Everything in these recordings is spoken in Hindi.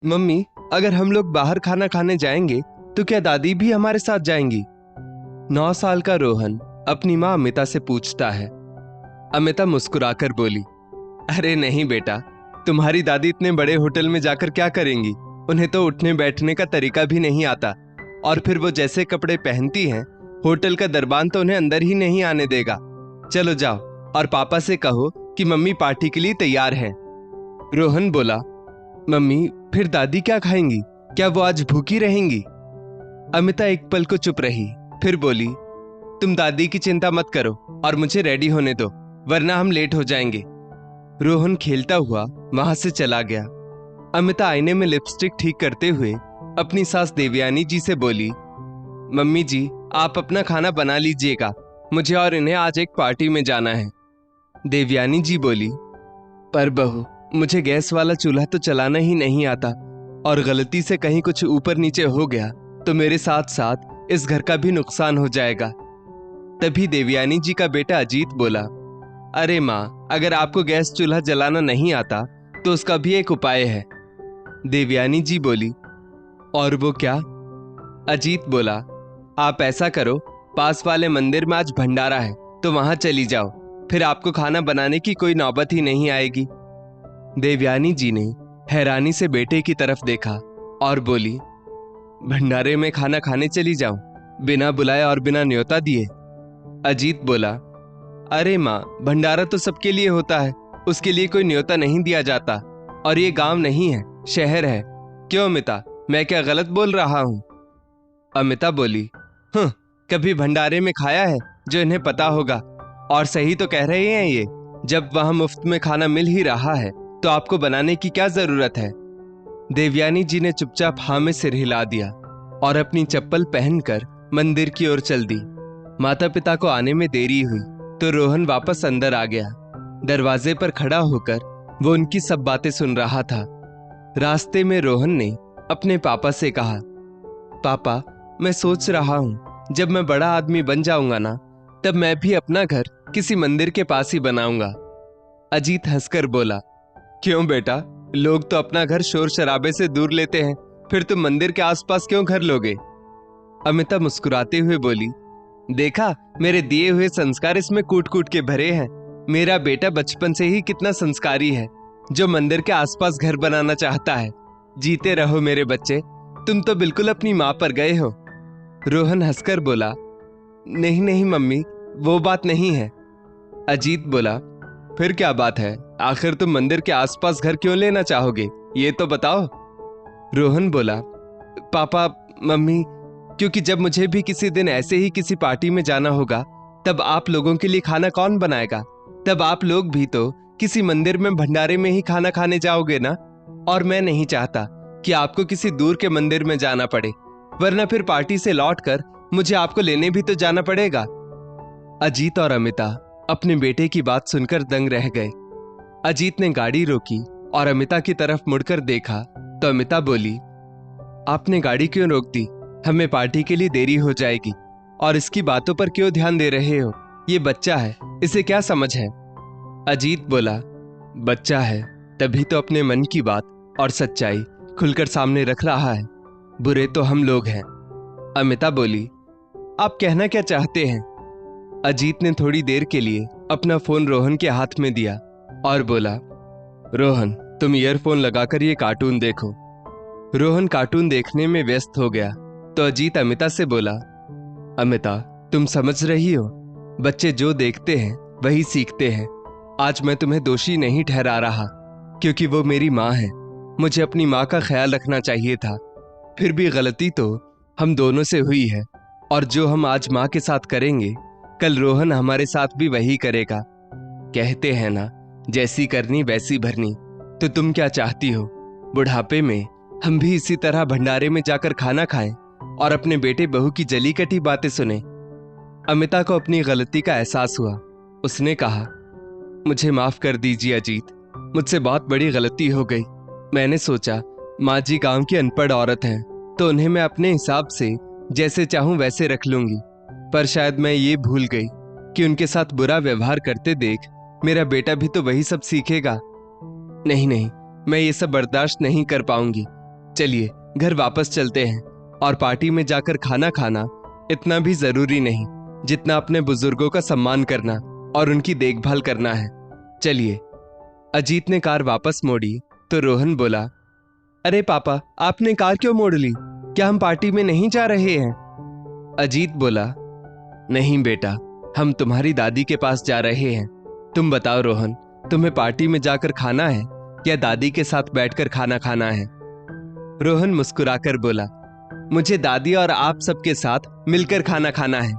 मम्मी, अगर हम लोग बाहर खाना खाने जाएंगे तो क्या दादी भी हमारे साथ जाएंगी? 9 साल का रोहन अपनी माँ अमिता से पूछता है। अमिता मुस्कुराकर बोली, अरे नहीं बेटा, तुम्हारी दादी इतने बड़े होटल में जाकर क्या करेंगी? उन्हें तो उठने बैठने का तरीका भी नहीं आता। और फिर वो जैसे कपड़े पहनती हैं, होटल का दरबान तो उन्हें अंदर ही नहीं आने देगा। चलो जाओ और पापा से कहो कि मम्मी पार्टी के लिए तैयार है। रोहन बोला, मम्मी फिर दादी क्या खाएंगी? क्या वो आज भूखी रहेंगी? अमिता एक पल को चुप रही, फिर बोली, तुम दादी की चिंता मत करो और मुझे रेडी होने दो, वरना हम लेट हो जाएंगे। रोहन खेलता हुआ वहां से चला गया। अमिता आईने में लिपस्टिक ठीक करते हुए अपनी सास देवयानी जी से बोली, मम्मी जी आप अपना खाना बना लीजिएगा, मुझे और इन्हें आज एक पार्टी में जाना है। देवयानी जी बोली, पर बहू, मुझे गैस वाला चूल्हा तो चलाना ही नहीं आता, और गलती से कहीं कुछ ऊपर नीचे हो गया तो मेरे साथ साथ इस घर का भी नुकसान हो जाएगा। तभी देवयानी जी का बेटा अजीत बोला, अरे माँ, अगर आपको गैस चूल्हा जलाना नहीं आता तो उसका भी एक उपाय है। देवयानी जी बोली, और वो क्या? अजीत बोला, आप ऐसा करो, पास वाले मंदिर में आज भंडारा है तो वहां चली जाओ, फिर आपको खाना बनाने की कोई नौबत ही नहीं आएगी। देवयानी जी ने हैरानी से बेटे की तरफ देखा और बोली, भंडारे में खाना खाने चली जाऊं, बिना बुलाए और बिना न्योता दिए? अजीत बोला, अरे माँ, भंडारा तो सबके लिए होता है, उसके लिए कोई न्योता नहीं दिया जाता, और ये गांव नहीं है, शहर है। क्यों अमिता, मैं क्या गलत बोल रहा हूं? अमिता बोली, कभी भंडारे में खाया है जो इन्हें पता होगा, और सही तो कह रहे हैं ये, जब वहां मुफ्त में खाना मिल ही रहा है तो आपको बनाने की क्या जरूरत है? देवयानी जी ने चुपचाप हाँ में सिर हिला दिया और अपनी चप्पल पहनकर मंदिर की ओर चल दी। माता पिता को आने में देरी हुई तो रोहन वापस अंदर आ गया। दरवाजे पर खड़ा होकर वो उनकी सब बातें सुन रहा था। रास्ते में रोहन ने अपने पापा से कहा, पापा, मैं सोच रहा हूं जब मैं बड़ा आदमी बन जाऊंगा ना, तब मैं भी अपना घर किसी मंदिर के पास ही बनाऊंगा। अजीत हंसकर बोला, क्यों बेटा, लोग तो अपना घर शोर शराबे से दूर लेते हैं, फिर तुम मंदिर के आसपास क्यों घर लोगे? अमिता मुस्कुराते हुए बोली, देखा, मेरे दिए हुए संस्कार इसमें कूट कूट के भरे हैं। मेरा बेटा बचपन से ही कितना संस्कारी है, जो मंदिर के आसपास घर बनाना चाहता है। जीते रहो मेरे बच्चे, तुम तो बिल्कुल अपनी माँ पर गए हो। रोहन हंसकर बोला, नहीं नहीं मम्मी, वो बात नहीं है। अजीत बोला, फिर क्या बात है? आखिर तुम मंदिर के आसपास घर क्यों लेना चाहोगे, ये तो बताओ। रोहन बोला, पापा मम्मी, क्योंकि जब मुझे भी किसी दिन ऐसे ही किसी पार्टी में जाना होगा, तब आप लोगों के लिए खाना कौन बनाएगा? तब आप लोग भी तो किसी मंदिर में भंडारे में ही खाना खाने जाओगे ना। और मैं नहीं चाहता कि आपको किसी दूर के मंदिर में जाना पड़े, वरना फिर पार्टी से लौटकर मुझे आपको लेने भी तो जाना पड़ेगा। अजीत और अमिता अपने बेटे की बात सुनकर दंग रह गए। अजीत ने गाड़ी रोकी और अमिता की तरफ मुड़कर देखा तो अमिता बोली, आपने गाड़ी क्यों रोक दी? हमें पार्टी के लिए देरी हो जाएगी, और इसकी बातों पर क्यों ध्यान दे रहे हो? ये बच्चा है, इसे क्या समझ है? अजीत बोला, बच्चा है तभी तो अपने मन की बात और सच्चाई खुलकर सामने रख रहा है, बुरे तो हम लोग हैं। अमिता बोली, आप कहना क्या चाहते हैं? अजीत ने थोड़ी देर के लिए अपना फोन रोहन के हाथ में दिया और बोला, रोहन, तुम ईयरफोन लगाकर ये कार्टून देखो। रोहन कार्टून देखने में व्यस्त हो गया तो अजीत अमिता से बोला, अमिता, तुम समझ रही हो, बच्चे जो देखते हैं वही सीखते हैं। आज मैं तुम्हें दोषी नहीं ठहरा रहा, क्योंकि वो मेरी माँ है, मुझे अपनी माँ का ख्याल रखना चाहिए था। फिर भी गलती तो हम दोनों से हुई है, और जो हम आज माँ के साथ करेंगे, कल रोहन हमारे साथ भी वही करेगा। कहते हैं ना, जैसी करनी वैसी भरनी। तो तुम क्या चाहती हो, बुढ़ापे में हम भी इसी तरह भंडारे में जाकर खाना खाएं और अपने बेटे बहू की जली कटी बातें सुने? अमिता को अपनी गलती का एहसास हुआ। उसने कहा, मुझे माफ कर दीजिए अजीत, मुझसे बहुत बड़ी गलती हो गई। मैंने सोचा माँ जी गांव की अनपढ़ औरत हैं, तो उन्हें मैं अपने हिसाब से जैसे चाहूं वैसे रख लूंगी, पर शायद मैं ये भूल गई कि उनके साथ बुरा व्यवहार करते देख मेरा बेटा भी तो वही सब सीखेगा। नहीं नहीं, मैं ये सब बर्दाश्त नहीं कर पाऊंगी। चलिए घर वापस चलते हैं और पार्टी में जाकर खाना खाना इतना भी जरूरी नहीं जितना अपने बुजुर्गों का सम्मान करना और उनकी देखभाल करना है। चलिए। अजीत ने कार वापस मोड़ी तो रोहन बोला, अरे पापा, आपने कार क्यों मोड़ ली? क्या हम पार्टी में नहीं जा रहे हैं? अजीत बोला, नहीं बेटा, हम तुम्हारी दादी के पास जा रहे हैं। तुम बताओ रोहन, तुम्हें पार्टी में जाकर खाना है या दादी के साथ बैठकर खाना खाना है? रोहन मुस्कुराकर बोला, मुझे दादी और आप सबके साथ मिलकर खाना खाना है।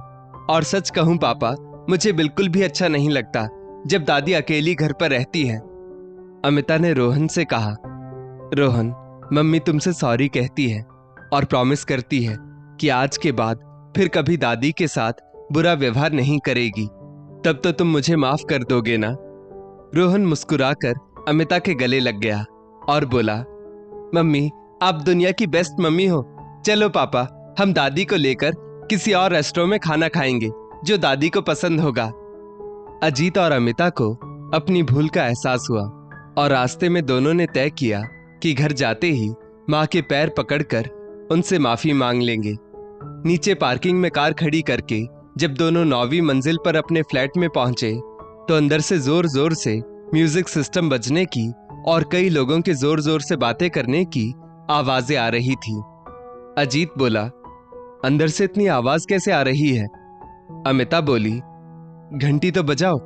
और सच कहूं पापा, मुझे बिल्कुल भी अच्छा नहीं लगता जब दादी अकेली घर पर रहती है। अमिता ने रोहन से कहा, रोहन, मम्मी तुमसे सॉरी कहती है और प्रॉमिस करती है कि आज के बाद फिर कभी दादी के साथ बुरा व्यवहार नहीं करेगी। तब तो तुम मुझे माफ कर दोगे ना? रोहन मुस्कुराकर अमिता के गले लग गया और बोला, मम्मी आप दुनिया की बेस्ट मम्मी हो। चलो पापा, हम दादी को लेकर किसी और रेस्टोरेंट में खाना खाएंगे जो दादी को पसंद होगा। अजीत और अमिता को अपनी भूल का एहसास हुआ और रास्ते में दोनों ने तय किया कि घर जाते ही माँ के पैर पकड़कर उनसे माफी मांग लेंगे। नीचे पार्किंग में कार खड़ी करके जब दोनों 9वीं मंजिल पर अपने फ्लैट में पहुंचे तो अंदर से जोर जोर से म्यूजिक सिस्टम बजने की और कई लोगों के जोर जोर से बातें करने की आवाजें आ रही थी। अजीत बोला, अंदर से इतनी आवाज कैसे आ रही है? अमिता बोली, घंटी तो बजाओ।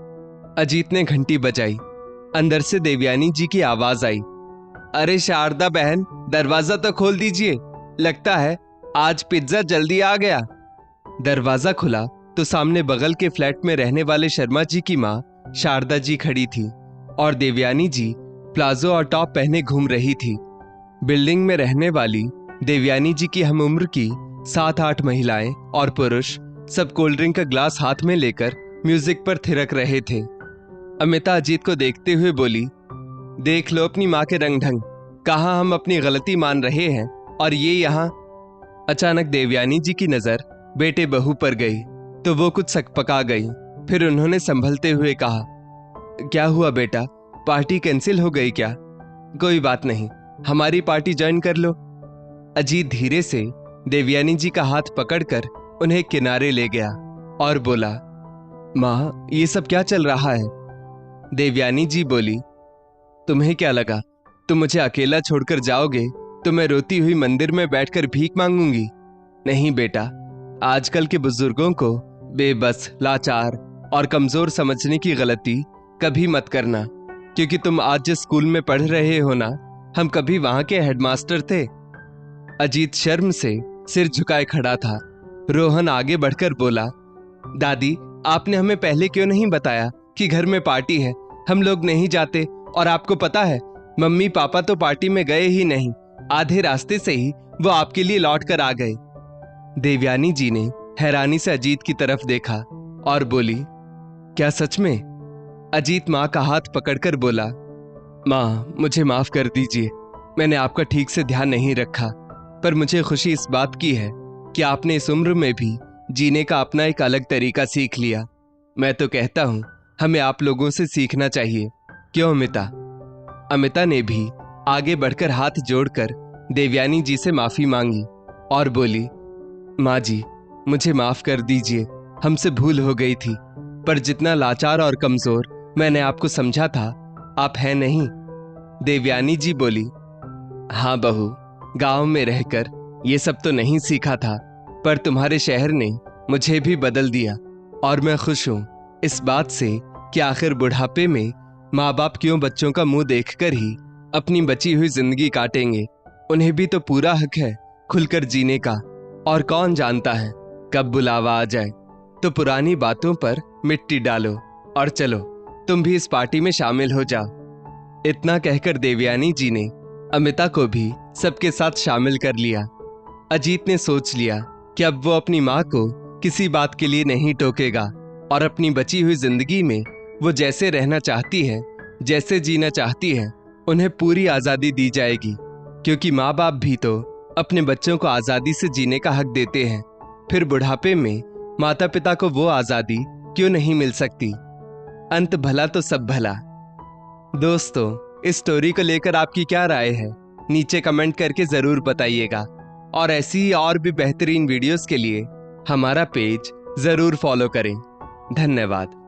अजीत ने घंटी बजाई। अंदर से देवयानी जी की आवाज आई, अरे शारदा बहन, दरवाजा तो खोल दीजिए, लगता है आज पिज्जा जल्दी आ गया। दरवाजा खुला तो सामने बगल के फ्लैट में रहने वाले शर्मा जी की माँ शारदा जी खड़ी थी और देवयानी जी प्लाजो और टॉप पहने घूम रही थी। बिल्डिंग में रहने वाली देवयानी जी की हमउम्र की 7-8 महिलाएं और पुरुष सब कोल्ड ड्रिंक का ग्लास हाथ में लेकर म्यूजिक पर थिरक रहे थे। अमिता अजीत को देखते हुए बोली, देख लो अपनी माँ के रंग ढंग, कहाँ हम अपनी गलती मान रहे हैं और ये यहाँ। अचानक देवयानी जी की नजर बेटे बहू पर गई तो वो कुछ सकपका गई। फिर उन्होंने संभलते हुए कहा, क्या हुआ बेटा, पार्टी कैंसिल हो गई क्या? कोई बात नहीं, हमारी पार्टी ज्वाइन कर लो। अजीत धीरे से देवयानी जी का हाथ पकड़कर उन्हें किनारे ले गया और बोला, माँ ये सब क्या चल रहा है? देवयानी जी बोली, तुम्हें क्या लगा तुम मुझे अकेला छोड़कर जाओगे तो मैं रोती हुई मंदिर में बैठकर भीख मांगूंगी? नहीं बेटा, आजकल के बुजुर्गों को बेबस, लाचार और कमजोर समझने की गलती कभी मत करना, क्योंकि तुम आज जिस स्कूल में पढ़ रहे हो ना, हम कभी वहां के हेडमास्टर थे। अजीत शर्म से सिर झुकाए खड़ा था। रोहन आगे बढ़कर बोला, दादी आपने हमें पहले क्यों नहीं बताया कि घर में पार्टी है? हम लोग नहीं जाते और आपको पता है मम्मी पापा तो पार्टी में गए ही नहीं, आधे रास्ते से ही वो आपके लिए लौट कर आ गए। देवयानी जी ने हैरानी से अजीत की तरफ देखा और बोली, क्या सच में? अजीत माँ का हाथ पकड़कर बोला, माँ मुझे माफ कर दीजिए, मैंने आपका ठीक से ध्यान नहीं रखा, पर मुझे खुशी इस बात की है कि आपने इस उम्र में भी जीने का अपना एक अलग तरीका सीख लिया। मैं तो कहता हूं हमें आप लोगों से सीखना चाहिए, क्यों अमिता? अमिता ने भी आगे बढ़कर हाथ जोड़कर देवयानी जी से माफी मांगी और बोली, माँ जी मुझे माफ कर दीजिए, हमसे भूल हो गई थी, पर जितना लाचार और कमजोर मैंने आपको समझा था आप हैं नहीं। देवयानी जी बोली, हाँ बहू, गांव में रहकर ये सब तो नहीं सीखा था, पर तुम्हारे शहर ने मुझे भी बदल दिया और मैं खुश हूं इस बात से कि आखिर बुढ़ापे में माँ बाप क्यों बच्चों का मुंह देखकर ही अपनी बची हुई जिंदगी काटेंगे। उन्हें भी तो पूरा हक है खुलकर जीने का, और कौन जानता है कब बुलावा आ जाए। तो पुरानी बातों पर मिट्टी डालो और चलो तुम भी इस पार्टी में शामिल हो जाओ। इतना कहकर देवयानी जी ने अमिता को भी सबके साथ शामिल कर लिया। अजीत ने सोच लिया कि अब वो अपनी माँ को किसी बात के लिए नहीं टोकेगा और अपनी बची हुई जिंदगी में वो जैसे रहना चाहती है, जैसे जीना चाहती है, उन्हें पूरी आजादी दी जाएगी, क्योंकि माँ बाप भी तो अपने बच्चों को आजादी से जीने का हक देते हैं। फिर बुढ़ापे में माता पिता को वो आजादी क्यों नहीं मिल सकती? अंत भला तो सब भला। दोस्तों, इस स्टोरी को लेकर आपकी क्या राय है? नीचे कमेंट करके जरूर बताइएगा और ऐसी ही और भी बेहतरीन वीडियोस के लिए हमारा पेज जरूर फॉलो करें। धन्यवाद।